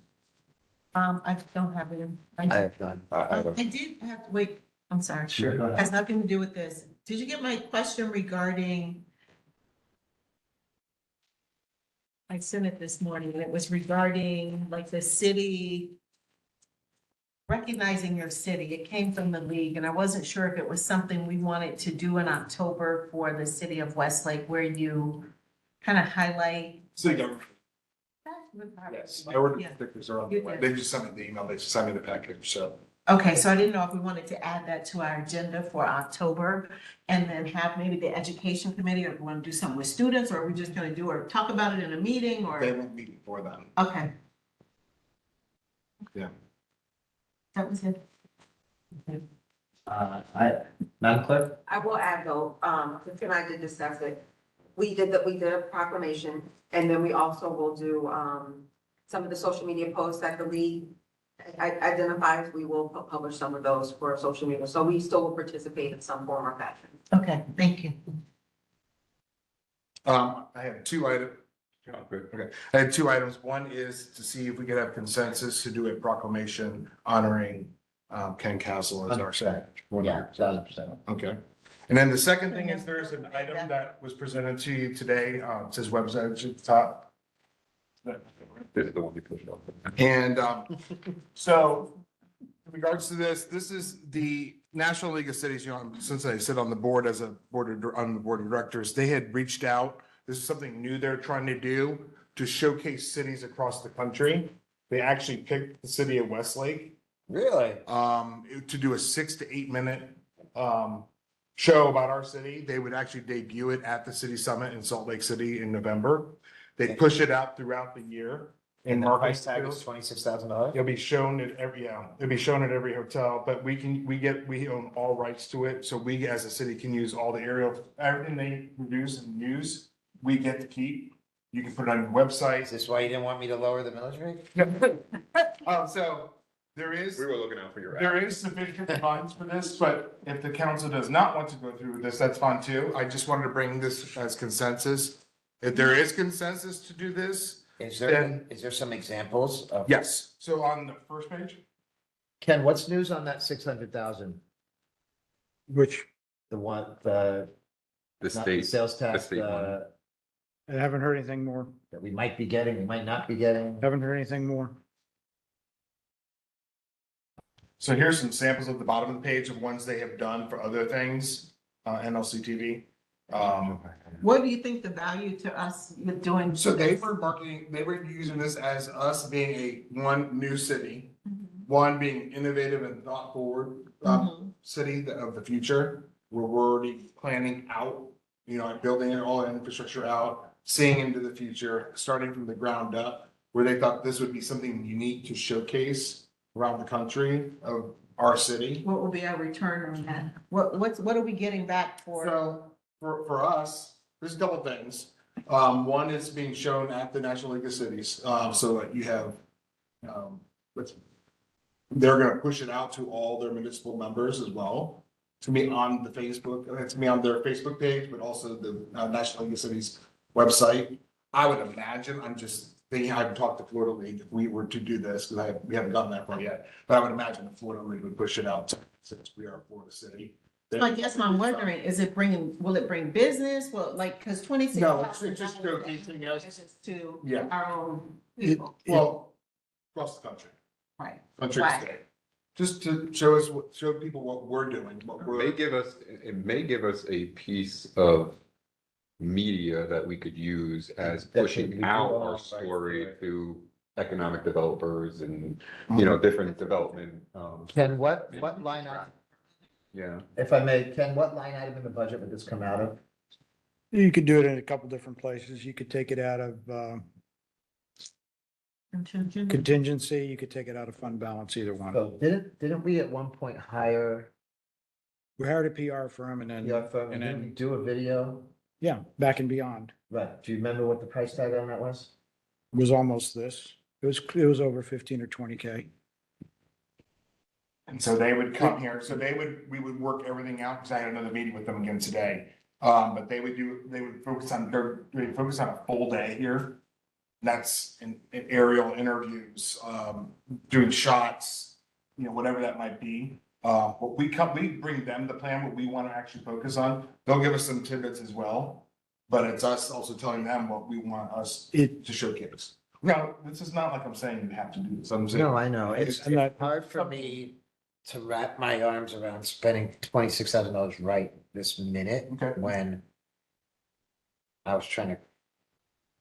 I don't have it. I have done. I I don't. did have, wait, I'm sorry. Sure, go ahead. Has nothing to do with this. Did you get my question regarding? I sent it this morning, and it was regarding like the city. Recognizing your city. It came from the league, and I wasn't sure if it was something we wanted to do in October for the city of Westlake, where you kind of highlight. City government. Yes, I ordered Yeah. stickers are on the You way. did. They just sent me the email. They just sent me the package, so. Okay, so I didn't know if we wanted to add that to our agenda for October and then have maybe the education committee, or if we want to do something with students, or are we just gonna do or talk about it in a meeting They or? won't meet before then. Okay. Yeah. That was it. Madam Clerk? I will add though, Chris and I did discuss it. We did a proclamation, and then we also will do, some of the social media posts that the league identifies. We will publish some of those for social media, so we still will participate in some form or fashion. Okay, thank you. I have two items. Oh, good. Okay, I had two items. One is to see if we could have consensus to do a proclamation honoring Ken Castle as our secretary. Yeah, 1,000%. Okay. And then the second thing is there's an item that was presented to you today, it says website at the top. This is the one you pushed off. And so in regards to this, this is the National League of Cities, you know, since I sit on the board as on the board of directors, they had reached out. This is something new they're trying to do to showcase cities across the country. They actually picked the city of Westlake Really? to do a 6 to 8 minute show about our city. They would actually debut it at the city summit in Salt Lake City in November. They push it out throughout the year. And the marketing price tag is materials. $26,000? It'll be shown at every, yeah, it'll be shown at every hotel, but we own all rights to it. So we as a city can use all the aerial, everything they produce and use, we get to keep. You can put it on your Is website. this why you didn't want me to lower the millage rate? So there is. We were looking out for your. There is sufficient funds for this, but if the council does not want to go through with this, that's fine too. I just wanted to bring this as consensus. If there is consensus to do this, Is Then- there some examples of? yes. So on the first page, Ken, what's news on that 600,000? Which The one, The not the state, sales tax, state one. I haven't heard anything more. that we might be getting, we might not be getting. Haven't heard anything more. so here's some samples at the bottom of the page of ones they have done for other things, NLC TV. What do you think the value to us with doing? So they were marketing, they were using this as us being a one new city, Mhm. one being innovative and thought forward, Mhm. city of the future, where we're already planning out, you know, building all the infrastructure out, seeing into the future, starting from the ground up, where they thought this would be something unique to showcase around the country of our city. What will be our return on that? What are we getting back for? So for us, there's a couple things. One is being shown at the National League of Cities, so that you have, what's- they're gonna push it out to all their municipal members as well. To be on the Facebook, to be on their Facebook page, but also the National League of Cities website. I would imagine, I'm just thinking, I haven't talked to Florida League if we were to do this, because we haven't gotten that far yet. But I would imagine the Florida League would push it out since we are Florida City. I guess I'm wondering, will it bring business? Well, like, cause 26. No, it's just showcasing us. To Yeah. our own It- people, Well, across the country, right? country Right. state. Just to show us, show people what we're doing, what It we're. may give us a piece of media that we could use as pushing out our story to economic developers and, different development, Ken, what line item, yeah. if I may, Ken, what line item in the budget would this come out of? You could do it in a couple different places. You could take it out of contingency, you could take it out of fund balance, either one. So didn't we at one point hire We hired a PR firm and your firm, and and didn't we then, do a video? yeah, back and beyond. Right, do you remember what the price tag on that was? It was almost this. It was over 15 or 20K. And so they would come here, so we would work everything out, because I had another meeting with them again today. But they would focus on a full day here. That's in aerial interviews, doing shots, whatever that might be. But we bring them the plan, what we want to actually focus on. They'll give us some tidbits as well. But it's us also telling them what we want us It, to showcase. Now, this is not like I'm saying you have to do this. I'm saying. No, I know, it's I'm not- hard for me to wrap my arms around spending $26,000 right this minute. Okay. When I was trying to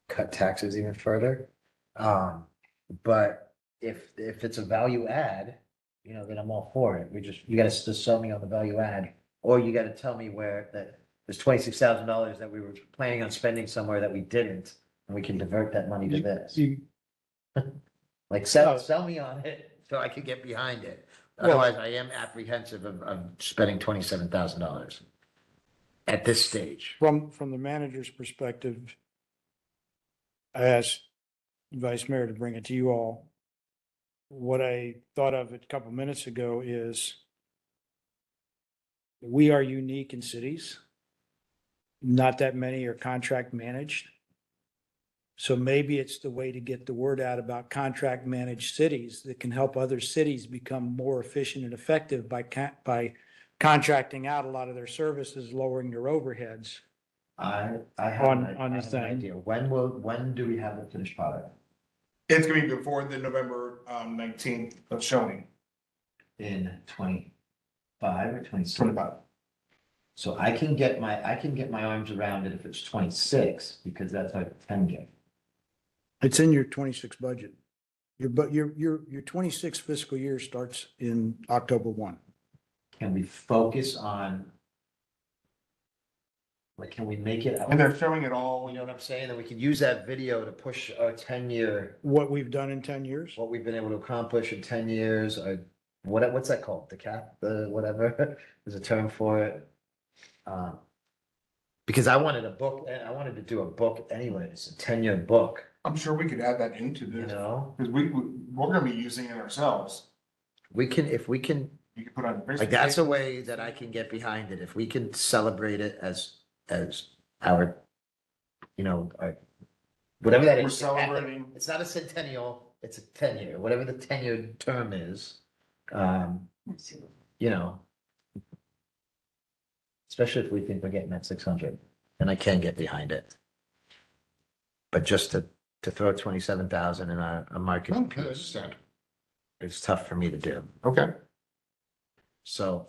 cut taxes even further. But if it's a value add, then I'm all for it. You gotta just sell me on the value add, or you gotta tell me where that there's $26,000 that we were planning on spending somewhere that we didn't, and we can divert that money to this. Like sell me on it so I can get behind it. Otherwise, I am apprehensive of spending $27,000 at this stage. From the manager's perspective, I asked Vice Mayor to bring it to you all. What I thought of a couple minutes ago is we are unique in cities. Not that many are contract managed. So maybe it's the way to get the word out about contract managed cities that can help other cities become more efficient and effective by contracting out a lot of their services, lowering their overheads. I On have the an thing. idea. When do we have the finished product? It's gonna be before the November 19th of showing. In 25 or 26? 25. So I can get my arms around it if it's 26, because that's our 10 gig. It's in your 26 budget. Your 26 fiscal year starts in October 1. Can we focus on? Like, can we make it? And they're showing it all. You know what I'm saying? And we can use that video to push our 10-year, What we've done in 10 years? what we've been able to accomplish in 10 years, or what's that called? The cap, whatever, there's a term for it. Because I wanted to do a book anyways, a 10-year book, I'm sure we could add that into you this, know? because we're gonna be using it ourselves. If we can, You can put on. like, that's a way that I can get behind it. If we can celebrate it as our, our, whatever that is. We're celebrating. It's not a centennial, it's a 10-year, whatever the 10-year term is. Especially if we think we're getting that 600, then I can get behind it. But just to throw 27,000 in a marketing Okay, I piece, understand. it's tough for me to do. Okay. So.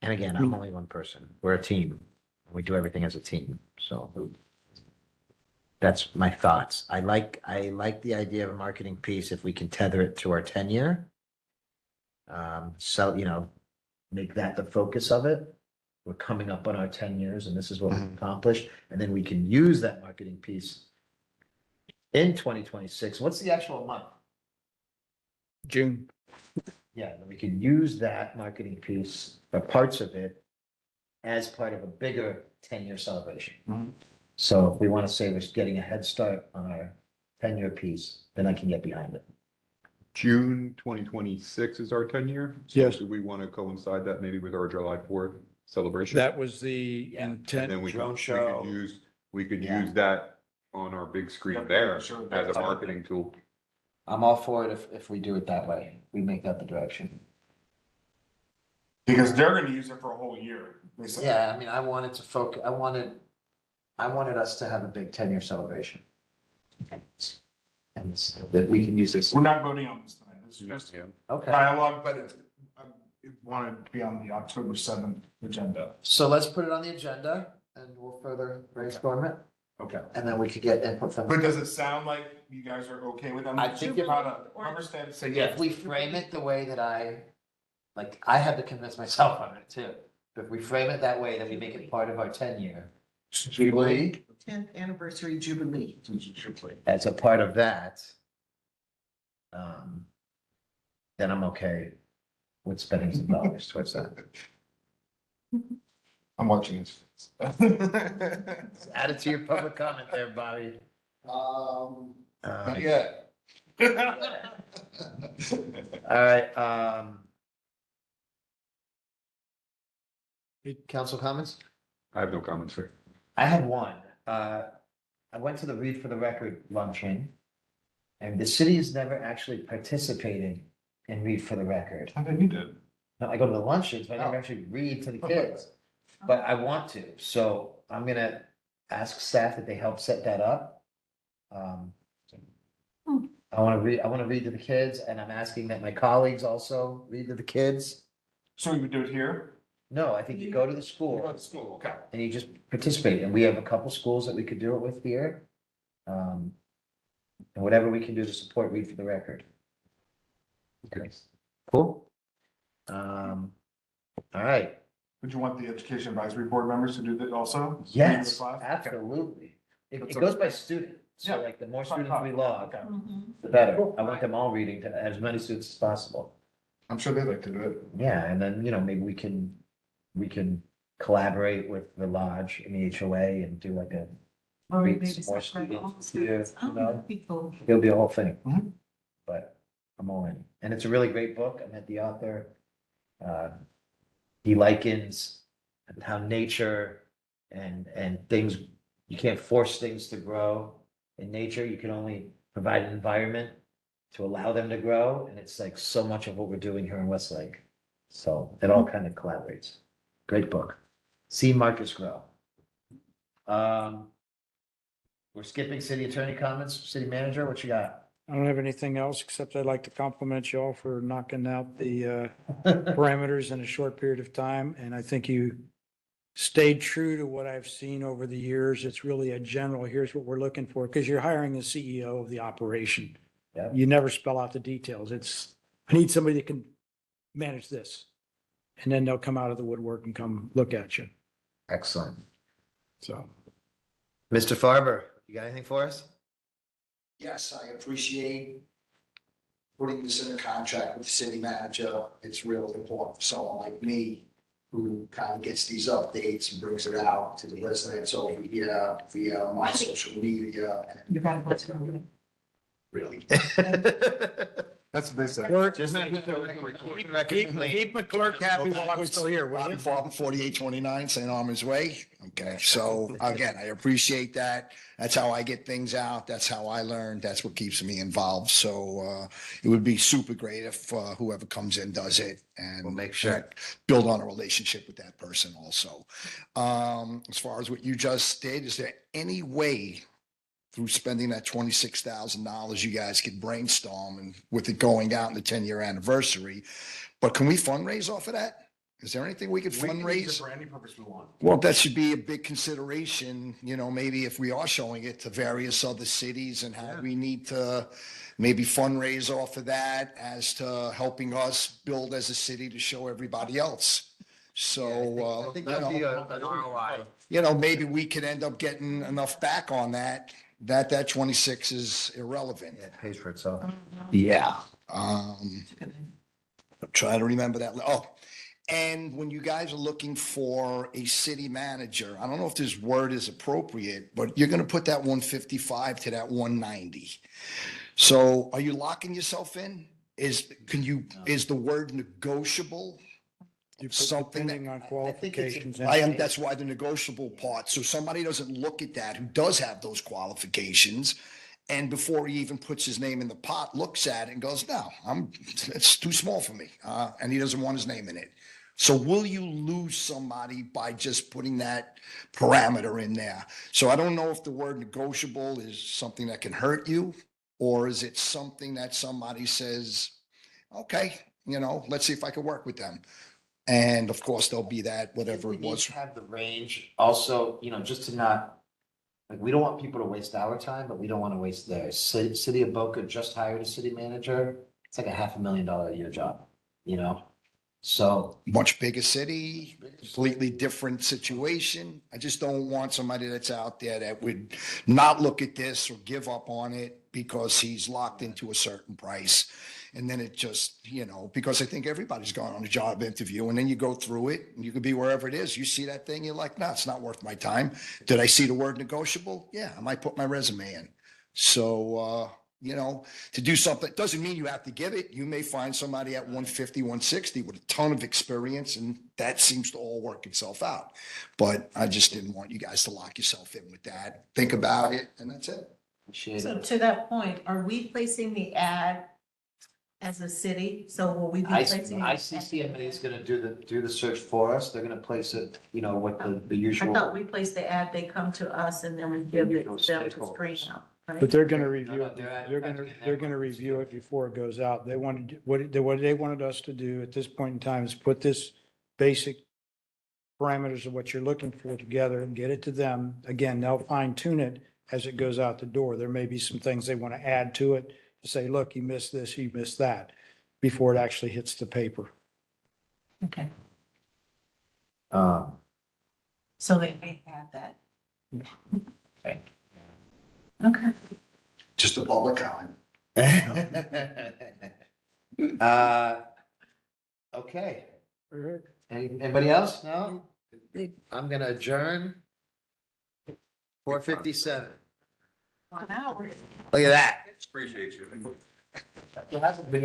And again, I'm only one person. We're a team. We do everything as a team, so. That's my thoughts. I like the idea of a marketing piece if we can tether it to our 10-year. Make that the focus of it. We're coming up on our 10 years and this is what we've accomplished. And then we can use that marketing piece in 2026. What's the actual month? June. Yeah, we could use that marketing piece, or parts of it, as part of a bigger 10-year celebration. Mhm. So if we want to say we're getting a head start on our 10-year piece, then I can get behind it. June 2026 is our 10-year. Yes. Do we want to coincide that maybe with our July 4th celebration? That was the Yeah. And intent. then Drone we show. could Yeah. use that on our big screen Yep, there sure, as that's a all. marketing tool. I'm all for it if we do it that way. We make that the direction. Because they're gonna use it for a whole year. They said. Yeah, I mean, I wanted to focus, I wanted us to have a big 10-year celebration. And that we can use this. We're not voting on this tonight. It's just Yeah. Okay, dialogue, but it wanted to be on the October 7th agenda. so let's put it on the agenda and we'll further brainstorm it. Okay. And then we could get input from. But does it sound like you guys are okay with them? I think if- Rubber stamp, say yes. If we frame it the way that I had to convince myself on it too. But if we frame it that way, then we make it part of our 10-year jubilee. 10th anniversary jubilee. As a part of that, then I'm okay with spending some dollars towards that. I'm watching this. Add it to your public comment there, Bobby. Not yet. All right, council comments? I have no comments, sir. I had one. I went to the Read for the Record luncheon. And the city has never actually participated in Read for the Record. I think you did. No, I go to the luncheons, but I never actually read to the kids. But I want to, so I'm gonna ask staff that they help set that up. I wanna read to the kids, and I'm asking that my colleagues also read to the kids. So we would do it here? No, I think you go to the Go school to school, okay. and you just participate, and we have a couple schools that we could do it with here. And whatever we can do to support Read for the Record. Okay, cool. All right. Would you want the education advisory board members to do that also? Yes, Class? Okay. absolutely. It That's goes by okay. student, so Yeah. like the more Fine, students we fine. log, Okay. the better. I want them all reading to as many students as possible. I'm sure they'd like to do it. Yeah, and then, maybe we can collaborate with the lodge and the HOA and do like a, Or Read maybe some more separate all students students. here, Oh, you know? that'd be cool. it'll be a whole thing. Mhm. But I'm all in. And it's a really great book. I met the author. He likens how nature and things, you can't force things to grow in nature. You can only provide an environment to allow them to grow. And it's like so much of what we're doing here in Westlake. So it all kind of collaborates. Great book. See Marcus grow. We're skipping city attorney comments, city manager, what you got? I don't have anything else, except I'd like to compliment you all for knocking out the parameters in a short period of time. And I think you stayed true to what I've seen over the years. It's really a general, here's what we're looking for, because you're hiring the CEO of the operation. Yeah. You never spell out the details. It's, I need somebody that can manage this. And then they'll come out of the woodwork and come look at you. Excellent. So. Mr. Farber, you got anything for us? Yes, I appreciate putting this in a contract with the city manager. It's really important for someone like me who kind of gets these updates and brings it out to the residents over here via my social media. And You got it. really, That's what they said. Keep my clerk happy while I'm still here, will you? Bobby Farber, 4829 St. Armand's Way. Okay, so again, I appreciate that. That's how I get things out. That's how I learn. That's what keeps me involved. So it would be super great if whoever comes in does it and We'll make sure. build on a relationship with that person also. As far as what you just did, is there any way through spending that $26,000 you guys could brainstorm and with it going out in the 10-year anniversary, but can we fundraise off of that? Is there anything we could We can use it fundraise? for any purpose we want. Well, that should be a big consideration, maybe if we are showing it to various other cities and how we need to maybe fundraise off of that as to helping us build as a city to show everybody else. So, I think that'd be an ROI. maybe we could end up getting enough back on that 26 is irrelevant. Yeah, it pays for itself. Yeah. I'm trying to remember that. Oh, and when you guys are looking for a city manager, I don't know if this word is appropriate, but you're gonna put that 155 to that 190. So are you locking yourself in? Is the word negotiable? You put Something that- depending on I think it's qualifications. I am, and- that's why the negotiable part, so somebody doesn't look at that who does have those qualifications. And before he even puts his name in the pot, looks at it and goes, no, it's too small for me. And he doesn't want his name in it. So will you lose somebody by just putting that parameter in there? So I don't know if the word negotiable is something that can hurt you, or is it something that somebody says, okay, let's see if I can work with them. And of course, there'll be that, whatever We it need was. to have the range also, just to not, like, we don't want people to waste our time, but we don't want to waste theirs. City of Boca just hired a city manager. It's like a $500,000 a year job, So Much bigger city, completely different situation. I just don't want somebody that's out there that would not look at this or give up on it because he's locked into a certain price. And then it just, because I think everybody's gone on a job interview and then you go through it and you could be wherever it is. You see that thing, you're like, no, it's not worth my time. Did I see the word negotiable? Yeah, I might put my resume in. So, to do something, doesn't mean you have to give it. You may find somebody at 150, 160 with a ton of experience, and that seems to all work itself out. But I just didn't want you guys to lock yourself in with that. Think about it, and that's it. appreciate So it. to that point, are we placing the ad as a city? So will we be placing? it at the ICCMA is gonna do the search for us. They're gonna place it, with the I usual. thought we place the ad, they come to us and then we give it to them to Stakeholders. screen out. right? But they're gonna review no, it, they're at- they're gonna review it before it goes out. They wanted, what they wanted us to do at this point in time is put this basic parameters of what you're looking for together and get it to them. Again, they'll fine tune it as it goes out the door. There may be some things they want to add to it to say, look, you missed this, you missed that, before it actually hits the paper. Okay, Um, so they may have that. Okay. Okay. Just a public comment. Okay. Anybody else? No? I'm gonna adjourn. 4:57. 1 hour. Look at that. Appreciate you. It hasn't been